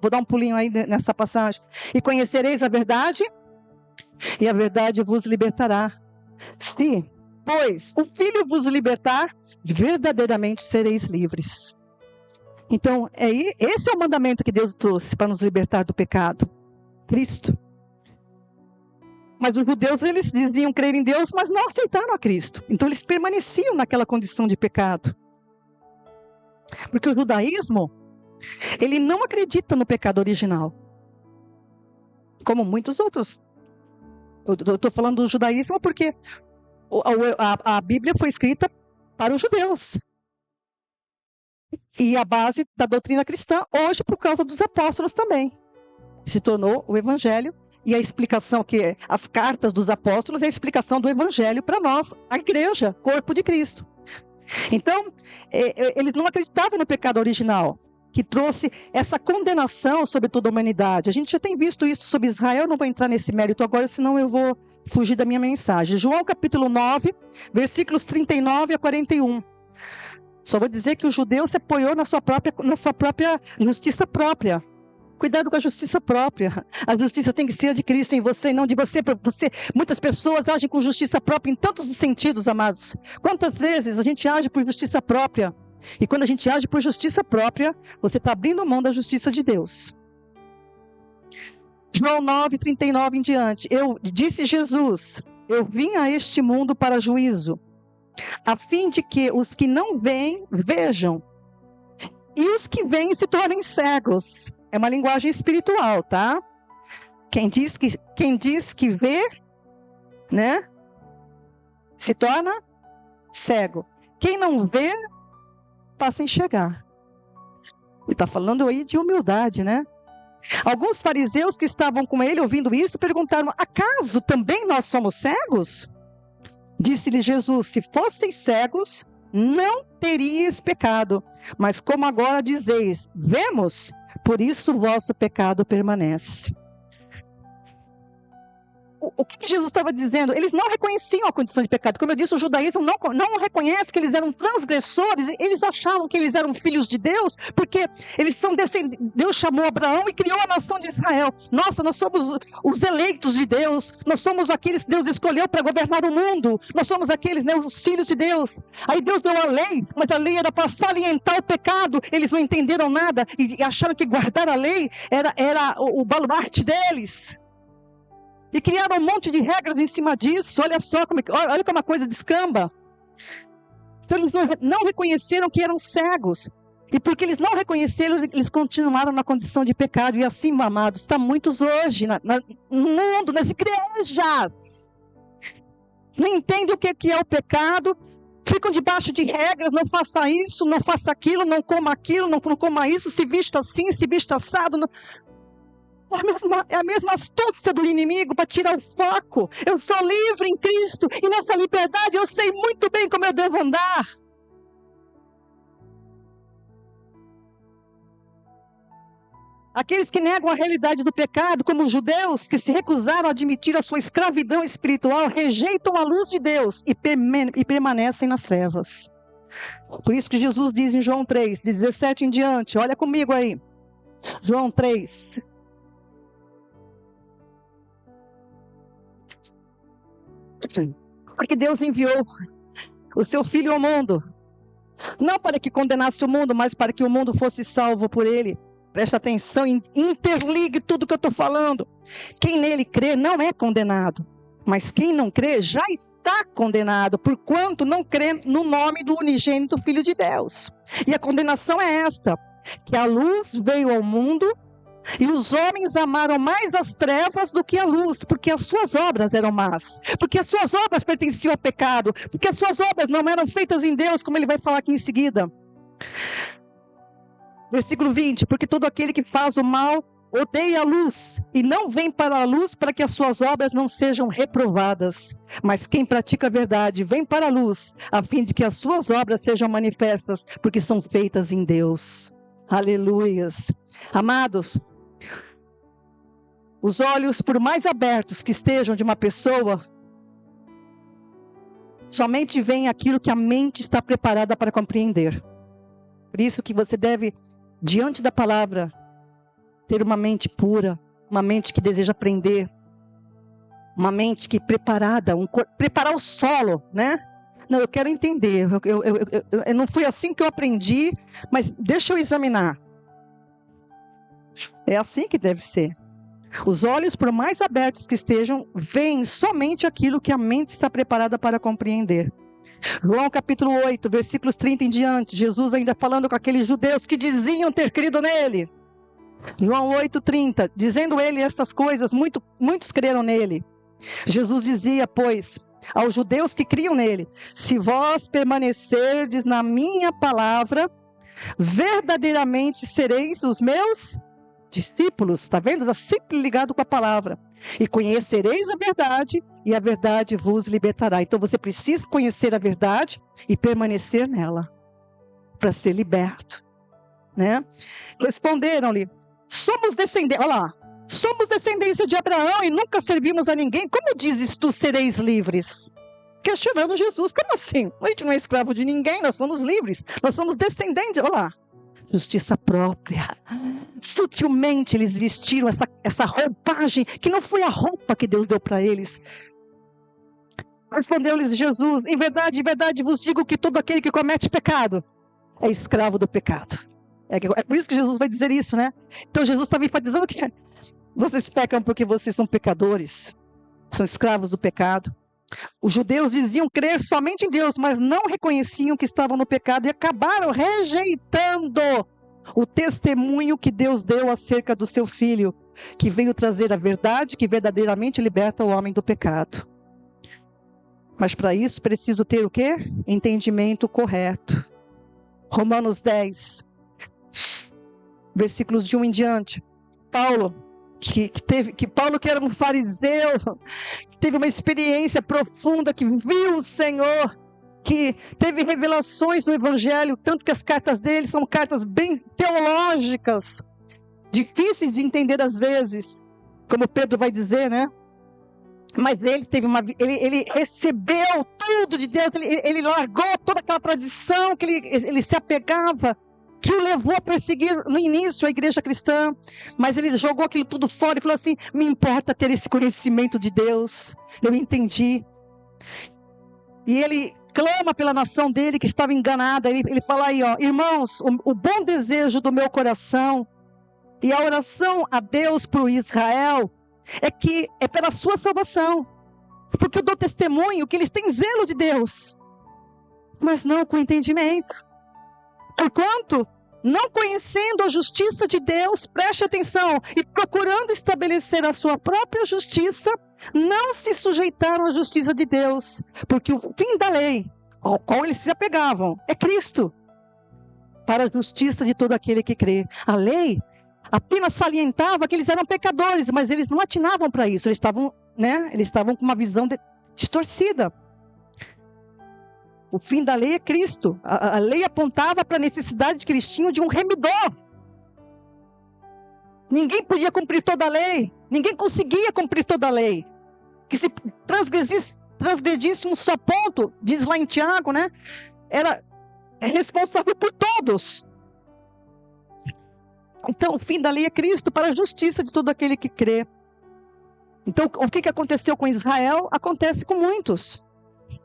vou dar um pulinho aí nessa passagem. E conhecereis a verdade, e a verdade vos libertará. Se, pois, o Filho vos libertar, verdadeiramente sereis livres. Então, esse é o mandamento que Deus trouxe para nos libertar do pecado. Cristo. Mas os judeus, eles diziam crer em Deus, mas não aceitaram a Cristo. Então eles permaneciam naquela condição de pecado. Porque o judaísmo, ele não acredita no pecado original. Como muitos outros. Eu estou falando do judaísmo porque a Bíblia foi escrita para os judeus. E a base da doutrina cristã, hoje, por causa dos apóstolos também. Se tornou o Evangelho. E a explicação, que as cartas dos apóstolos, é a explicação do Evangelho para nós, a igreja, corpo de Cristo. Então, eles não acreditavam no pecado original, que trouxe essa condenação sobre toda a humanidade. A gente já tem visto isso sobre Israel, não vou entrar nesse mérito agora, senão eu vou fugir da minha mensagem. João capítulo 9, versículos 39 a 41. Só vou dizer que o judeu se apoiou na sua própria justiça própria. Cuidado com a justiça própria. A justiça tem que ser de Cristo em você e não de você. Muitas pessoas agem com justiça própria em tantos sentidos, amados. Quantas vezes a gente age por justiça própria? E quando a gente age por justiça própria, você está abrindo mão da justiça de Deus. João 9, 39 em diante. Disse Jesus, eu vim a este mundo para juízo, a fim de que os que não veem, vejam, e os que veem se tornem cegos. É uma linguagem espiritual, tá? Quem diz que vê, se torna cego. Quem não vê, passa a enxergar. Ele está falando aí de humildade, Alguns fariseus que estavam com ele ouvindo isso perguntaram, acaso também nós somos cegos? Disse-lhe Jesus, se fosseis cegos, não teríeis pecado. Mas como agora dizeis, vemos, por isso o vosso pecado permanece. O que Jesus estava dizendo? Eles não reconheciam a condição de pecado. Como eu disse, o judaísmo não reconhece que eles eram transgressores. Eles achavam que eles eram filhos de Deus, porque eles são descendentes. Deus chamou Abraão e criou a nação de Israel. Nossa, nós somos os eleitos de Deus. Nós somos aqueles que Deus escolheu para governar o mundo. Nós somos aqueles, os filhos de Deus. Aí Deus deu a lei, mas a lei era para salientar o pecado. Eles não entenderam nada e acharam que guardar a lei era o baluarte deles. E criaram um monte de regras em cima disso. Olha só olha como a coisa descamba. Então eles não reconheceram que eram cegos. E porque eles não reconheceram, eles continuaram na condição de pecado. E assim, amados, está muitos hoje no mundo, nas igrejas. Não entendem o que é o pecado. Ficam debaixo de regras, não faça isso, não faça aquilo, não coma aquilo, não coma isso, se vista assim, se vista assado. Não... É a mesma astúcia do inimigo para tirar o foco. Eu sou livre em Cristo e nessa liberdade eu sei muito bem como eu devo andar. Aqueles que negam a realidade do pecado, como os judeus, que se recusaram a admitir a sua escravidão espiritual, rejeitam a luz de Deus e permanecem nas trevas. Por isso que Jesus diz em João 3, de 17 em diante, olha comigo aí. João 3. Porque Deus enviou o seu Filho ao mundo, não para que condenasse o mundo, mas para que o mundo fosse salvo por ele. Presta atenção, interligue tudo que eu estou falando. Quem nele crê não é condenado, mas quem não crê já está condenado, porquanto não crê no nome do unigênito Filho de Deus. E a condenação é esta, que a luz veio ao mundo, e os homens amaram mais as trevas do que a luz, porque as suas obras eram más, porque as suas obras pertenciam ao pecado, porque as suas obras não eram feitas em Deus, como ele vai falar aqui em seguida. Versículo 20, porque todo aquele que faz o mal odeia a luz, e não vem para a luz para que as suas obras não sejam reprovadas. Mas quem pratica a verdade vem para a luz, a fim de que as suas obras sejam manifestas, porque são feitas em Deus. Aleluias. Amados, os olhos, por mais abertos que estejam de uma pessoa, somente veem aquilo que a mente está preparada para compreender. Por isso que você deve, diante da palavra, ter uma mente pura, uma mente que deseja aprender, uma mente que preparada, preparar o solo, né? Não, eu quero entender, eu não foi assim que eu aprendi, mas deixa eu examinar. É assim que deve ser. Os olhos, por mais abertos que estejam, veem somente aquilo que a mente está preparada para compreender. João capítulo 8, versículos 30 em diante, Jesus ainda falando com aqueles judeus que diziam ter crido nele. João 8, 30, dizendo ele estas coisas, muitos creram nele. Jesus dizia, pois, aos judeus que criam nele, se vós permanecerdes na minha palavra, verdadeiramente sereis os meus discípulos, está vendo? Está sempre ligado com a palavra. E conhecereis a verdade, e a verdade vos libertará. Então você precisa conhecer a verdade e permanecer nela, para ser liberto, né? Responderam-lhe, somos descendentes, olha lá, somos descendência de Abraão e nunca servimos a ninguém, como dizes tu sereis livres? Questionando Jesus, como assim? A gente não é escravo de ninguém, nós somos livres, nós somos descendentes, olha lá. Justiça própria. Sutilmente eles vestiram essa roupagem, que não foi a roupa que Deus deu para eles. Respondeu-lhes Jesus, em verdade vos digo que todo aquele que comete pecado é escravo do pecado. É por isso que Jesus vai dizer isso, né? Então Jesus estava enfatizando que vocês pecam porque vocês são pecadores, são escravos do pecado. Os judeus diziam crer somente em Deus, mas não reconheciam que estavam no pecado e acabaram rejeitando o testemunho que Deus deu acerca do seu Filho, que veio trazer a verdade que verdadeiramente liberta o homem do pecado. Mas para isso preciso ter o quê? Entendimento correto. Romanos 10, versículos de 1 em diante. Paulo, Paulo que era um fariseu, que teve uma experiência profunda, que viu o Senhor, que teve revelações no Evangelho, tanto que as cartas dele são cartas bem teológicas, difíceis de entender às vezes, como Pedro vai dizer, né? Mas ele recebeu tudo de Deus, ele largou toda aquela tradição que ele se apegava, que o levou a perseguir no início a igreja cristã, mas ele jogou aquilo tudo fora e falou assim, me importa ter esse conhecimento de Deus, eu entendi. E ele clama pela nação dele que estava enganada, ele fala aí, ó, irmãos, o bom desejo do meu coração e a oração a Deus para o Israel é pela sua salvação, porque eu dou testemunho que eles têm zelo de Deus, mas não com entendimento. Porquanto, não conhecendo a justiça de Deus, preste atenção, e procurando estabelecer a sua própria justiça, não se sujeitaram à justiça de Deus, porque o fim da lei, ao qual eles se apegavam, é Cristo, para a justiça de todo aquele que crê. A lei apenas salientava que eles eram pecadores, mas eles não atinavam para isso, eles estavam com uma visão distorcida. O fim da lei é Cristo. A lei apontava para a necessidade que eles tinham de um remidor. Ninguém podia cumprir toda a lei. Ninguém conseguia cumprir toda a lei. Que se transgredisse um só ponto, diz lá em Tiago, né? Era responsável por todos. Então, o fim da lei é Cristo para a justiça de todo aquele que crê. Então, o que aconteceu com Israel, acontece com muitos.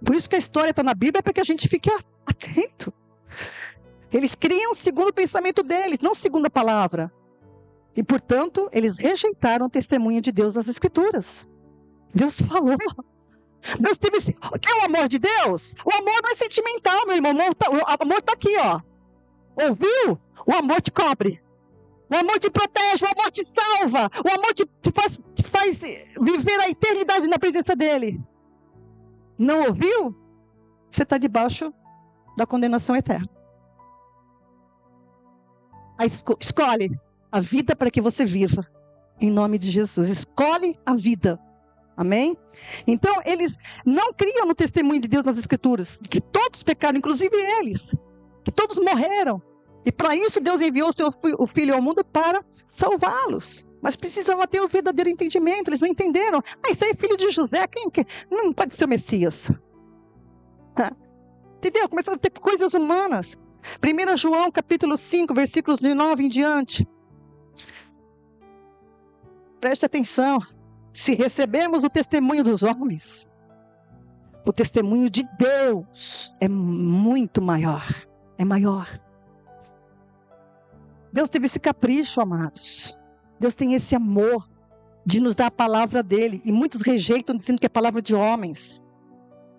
Por isso que a história está na Bíblia, para que a gente fique atento. Eles criam segundo o pensamento deles, não segundo a palavra. E, portanto, eles rejeitaram o testemunho de Deus nas Escrituras. Deus falou. Deus teve esse... O que é o amor de Deus? O amor não é sentimental, meu irmão. O amor está aqui, ó. Ouviu? O amor te cobre. O amor te protege, o amor te salva. O amor te faz viver a eternidade na presença dele. Não ouviu? Você está debaixo da condenação eterna. Escolhe a vida para que você viva. Em nome de Jesus. Escolhe a vida. Amém? Então, eles não criam no testemunho de Deus nas Escrituras. Que todos pecaram, inclusive eles. Que todos morreram. E para isso Deus enviou o Filho ao mundo para salvá-los. Mas precisava ter o verdadeiro entendimento. Eles não entenderam. Isso aí é filho de José. Não pode ser o Messias. Entendeu? Começaram a ter coisas humanas. 1 João capítulo 5, versículos de 9 em diante. Preste atenção. Se recebemos o testemunho dos homens, o testemunho de Deus é muito maior. É maior. Deus teve esse capricho, amados. Deus tem esse amor de nos dar a palavra dele. E muitos rejeitam dizendo que é palavra de homens.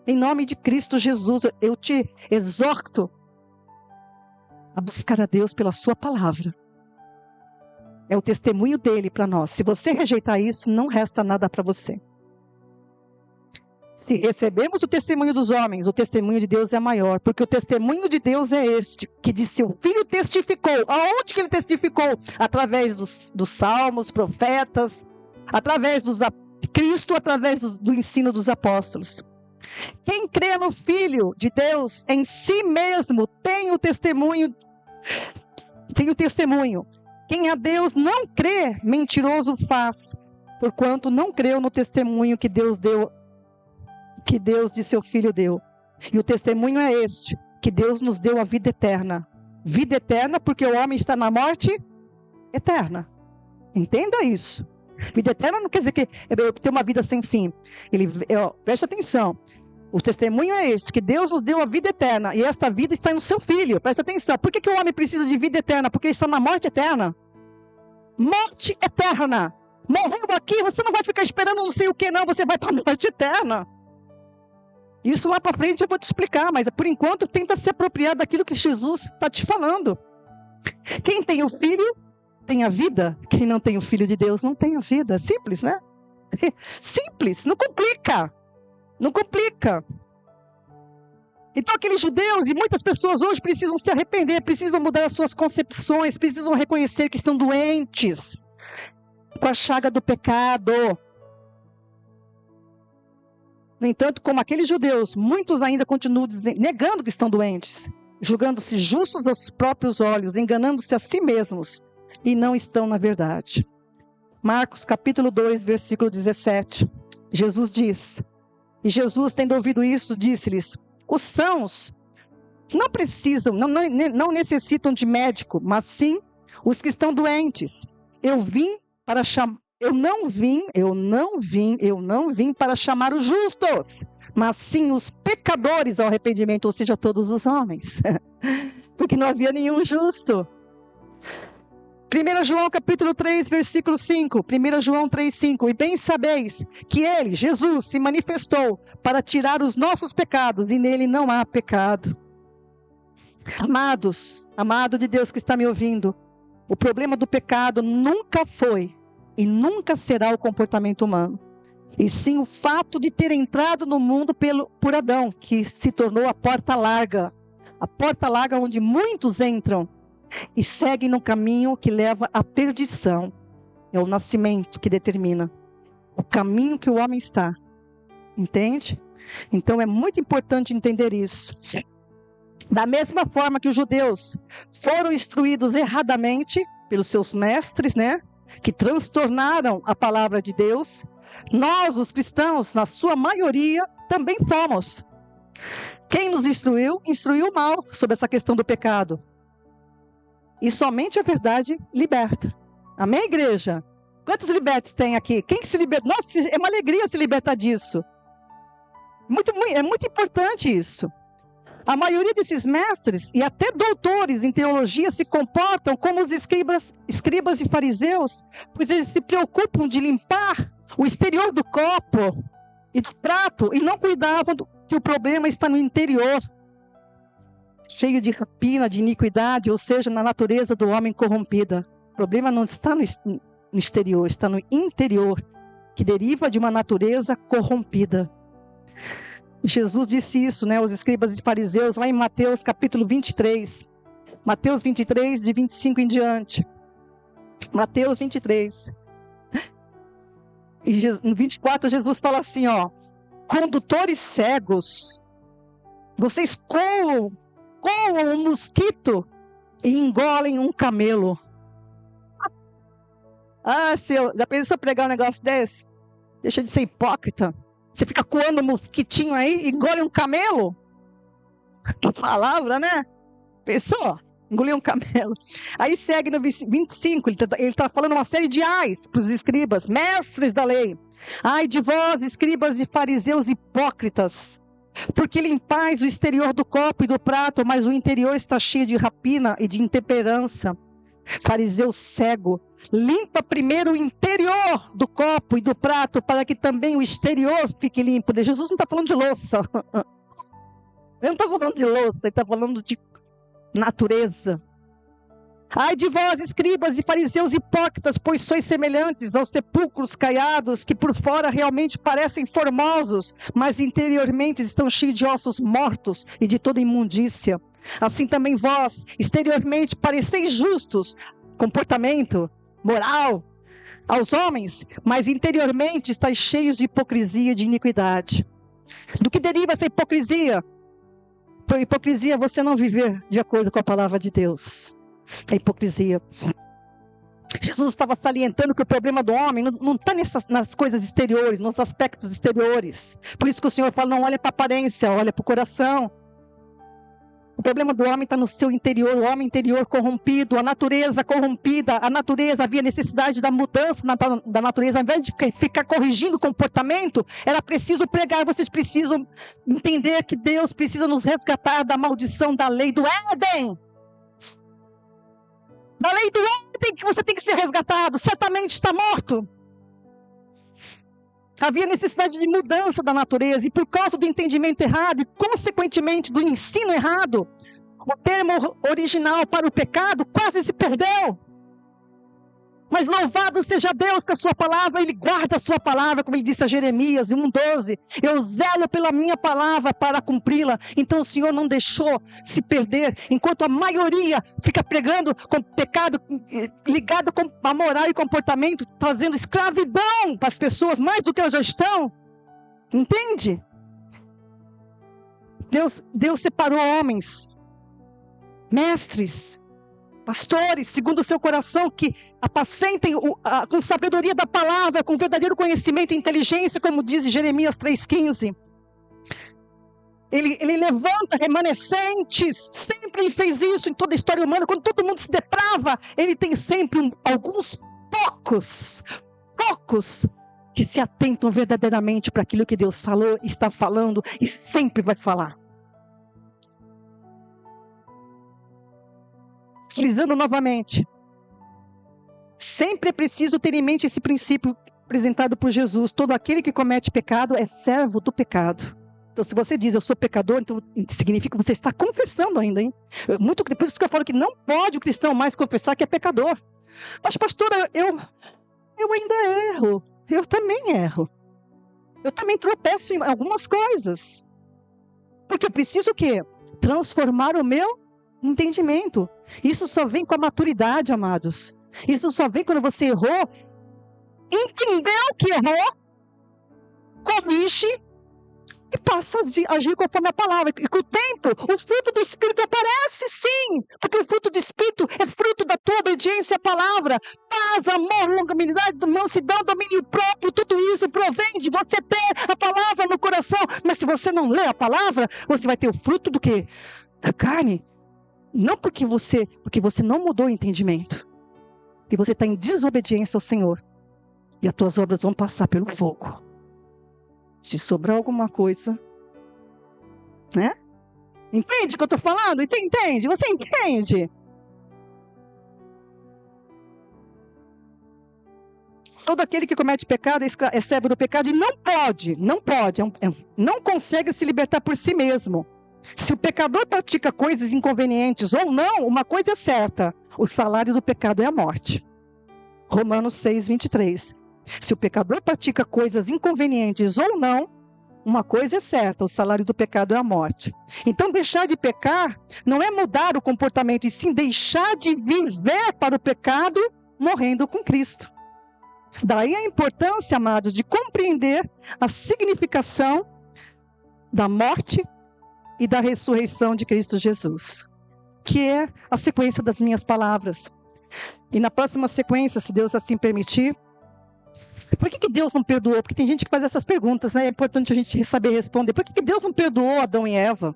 Em nome de Cristo Jesus, eu te exorto a buscar a Deus pela sua palavra. É o testemunho dele para nós. Se você rejeitar isso, não resta nada para você. Se recebemos o testemunho dos homens, o testemunho de Deus é maior. Porque o testemunho de Deus é este, que de seu Filho testificou. Aonde que ele testificou? Através dos salmos, profetas, através de Cristo, através do ensino dos apóstolos. Quem crê no Filho de Deus em si mesmo tem o testemunho. Quem a Deus não crê, mentiroso faz, porquanto não creu no testemunho que Deus deu, que Deus de seu Filho deu. E o testemunho é este, que Deus nos deu a vida eterna. Vida eterna porque o homem está na morte eterna. Entenda isso. Vida eterna não quer dizer que ter uma vida sem fim. Preste atenção. O testemunho é este, que Deus nos deu a vida eterna. E esta vida está no seu Filho. Preste atenção. Por que o homem precisa de vida eterna? Porque ele está na morte eterna. Morte eterna. Morreu aqui, você não vai ficar esperando não sei o que não. Você vai para a morte eterna. Isso lá para frente eu vou te explicar. Mas por enquanto tenta se apropriar daquilo que Jesus está te falando. Quem tem o Filho tem a vida. Quem não tem o Filho de Deus não tem a vida. Simples, né? Simples, não complica. Não complica. Então aqueles judeus e muitas pessoas hoje precisam se arrepender, precisam mudar as suas concepções, precisam reconhecer que estão doentes com a chaga do pecado. No entanto, como aqueles judeus, muitos ainda continuam negando que estão doentes, julgando-se justos aos próprios olhos, enganando-se a si mesmos e não estão na verdade. Marcos capítulo 2, versículo 17. Jesus diz... E Jesus, tendo ouvido isso, disse-lhes: os sãos não precisam, não necessitam de médico, mas sim os que estão doentes. Eu não vim para chamar os justos, mas sim os pecadores ao arrependimento, ou seja, todos os homens. Porque não havia nenhum justo. 1 João capítulo 3, versículo 5. 1 João 3, 5. E bem sabeis que ele, Jesus, se manifestou para tirar os nossos pecados e nele não há pecado. Amados, amado de Deus que está me ouvindo, o problema do pecado nunca foi e nunca será o comportamento humano. E sim o fato de ter entrado no mundo por Adão, que se tornou a porta larga onde muitos entram e seguem no caminho que leva à perdição. É o nascimento que determina o caminho que o homem está. Entende? Então é muito importante entender isso. Da mesma forma que os judeus foram instruídos erradamente pelos seus mestres, né? que transtornaram a palavra de Deus, nós, os cristãos, na sua maioria, também fomos. Quem nos instruiu, instruiu mal sobre essa questão do pecado. E somente a verdade liberta. Amém, igreja? Quantos libertos tem aqui? Quem que se liberta? Nossa, é uma alegria se libertar disso. É muito importante isso. A maioria desses mestres e até doutores em teologia se comportam como os escribas e fariseus, pois eles se preocupam de limpar o exterior do copo e do prato e não cuidavam que o problema está no interior, cheio de rapina, de iniquidade, ou seja, na natureza do homem corrompida. O problema não está no exterior, está no interior, que deriva de uma natureza corrompida. Jesus disse isso, né, aos escribas e fariseus, lá em Mateus capítulo 23. Mateus 23, de 25 em diante. Mateus 23. E no 24, Jesus fala assim, ó: condutores cegos, vocês coam um mosquito e engolem um camelo. Já pensou se eu pregar um negócio desse? Deixa de ser hipócrita. Você fica coando um mosquitinho aí e engole um camelo? Que palavra, né? Pensou? Engolir um camelo. Aí segue no 25, ele está falando uma série de ais para os escribas, mestres da lei. Ai de vós, escribas e fariseus hipócritas, porque limpais o exterior do copo e do prato, mas o interior está cheio de rapina e de intemperança. Fariseu cego, limpa primeiro o interior do copo e do prato, para que também o exterior fique limpo. Jesus não está falando de louça. Ele não está falando de louça, ele está falando de natureza. Ai de vós, escribas e fariseus hipócritas, pois sois semelhantes aos sepulcros caiados, que por fora realmente parecem formosos, mas interiormente estão cheios de ossos mortos e de toda imundícia. Assim também vós, exteriormente pareceis justos, comportamento, moral, aos homens, mas interiormente estáis cheios de hipocrisia e de iniquidade. Do que deriva essa hipocrisia? Por hipocrisia, você não viver de acordo com a palavra de Deus. É hipocrisia. Jesus estava salientando que o problema do homem não está nas coisas exteriores, nos aspectos exteriores. Por isso que o Senhor fala, não olha para a aparência, olha para o coração. O problema do homem está no seu interior, o homem interior corrompido, a natureza corrompida. A natureza, havia necessidade da mudança da natureza. Ao invés de ficar corrigindo o comportamento, era preciso pregar. Vocês precisam entender que Deus precisa nos resgatar da maldição da lei do Éden. Da lei do Éden, que você tem que ser resgatado. Certamente está morto. Havia necessidade de mudança da natureza, e por causa do entendimento errado e, consequentemente, do ensino errado, o termo original para o pecado quase se perdeu. Mas louvado seja Deus que a sua palavra, Ele guarda a sua palavra, como Ele disse a Jeremias, em 1:12. Eu zelo pela minha palavra para cumpri-la. Então o Senhor não deixou se perder, enquanto a maioria fica pregando com pecado, ligado com a moral e comportamento, trazendo escravidão para as pessoas, mais do que elas já estão. Entende? Deus separou homens, mestres, pastores, segundo o seu coração, que apacentem com sabedoria da palavra, com verdadeiro conhecimento e inteligência, como diz Jeremias 3,15. Ele levanta remanescentes, sempre ele fez isso em toda a história humana. Quando todo mundo se deprava, ele tem sempre alguns poucos que se atentam verdadeiramente para aquilo que Deus falou, está falando e sempre vai falar. Frisando novamente, sempre é preciso ter em mente esse princípio apresentado por Jesus: todo aquele que comete pecado é servo do pecado. Então, se você diz eu sou pecador, então significa que você está confessando ainda, hein? Por isso que eu falo que não pode o cristão mais confessar que é pecador. Mas, pastora, eu ainda erro. Eu também erro. Eu também tropeço em algumas coisas. Porque eu preciso o quê? Transformar o meu entendimento. Isso só vem com a maturidade, amados. Isso só vem quando você errou, entendeu que errou, corrige e passa a agir conforme a palavra. E com o tempo, o fruto do Espírito aparece, sim. Porque o fruto do Espírito é fruto da tua obediência à palavra. Paz, amor, longanimidade, mansidão, domínio próprio. Tudo isso provém de você ter a palavra no coração. Mas se você não lê a palavra, você vai ter o fruto do quê? Da carne. Não porque você não mudou o entendimento. E você está em desobediência ao Senhor. E as tuas obras vão passar pelo fogo. Se sobrar alguma coisa, né? Entende o que eu estou falando? Você entende? Você entende? Todo aquele que comete pecado é servo do pecado e não consegue se libertar por si mesmo. Se o pecador pratica coisas inconvenientes ou não, uma coisa é certa: o salário do pecado é a morte. Romanos 6, 23. Se o pecador pratica coisas inconvenientes ou não, uma coisa é certa: o salário do pecado é a morte. Então, deixar de pecar não é mudar o comportamento, e sim deixar de viver para o pecado, morrendo com Cristo. Daí a importância, amados, de compreender a significação da morte e da ressurreição de Cristo Jesus, que é a sequência das minhas palavras. E na próxima sequência, se Deus assim permitir, por que Deus não perdoou? Porque tem gente que faz essas perguntas, né? É importante a gente saber responder. Por que Deus não perdoou Adão e Eva?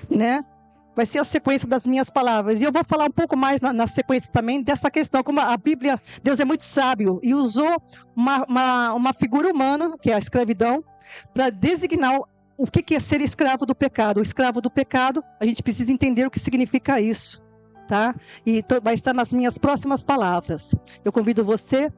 Né? Vai ser a sequência das minhas palavras. E eu vou falar um pouco mais na sequência também dessa questão. Como a Bíblia, Deus é muito sábio e usou uma figura humana, que é a escravidão, para designar o que é ser escravo do pecado. O escravo do pecado, a gente precisa entender o que significa isso. Tá? E vai estar nas minhas próximas palavras. Eu convido você,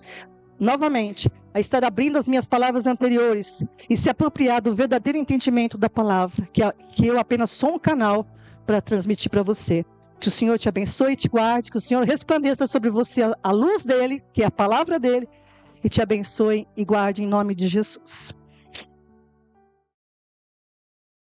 novamente, a estar abrindo as minhas palavras anteriores e se apropriar do verdadeiro entendimento da palavra, que eu apenas sou um canal para transmitir para você. Que o Senhor te abençoe e te guarde, que o Senhor resplandeça sobre você a luz dele, que é a palavra dele, e te abençoe e guarde em nome de Jesus.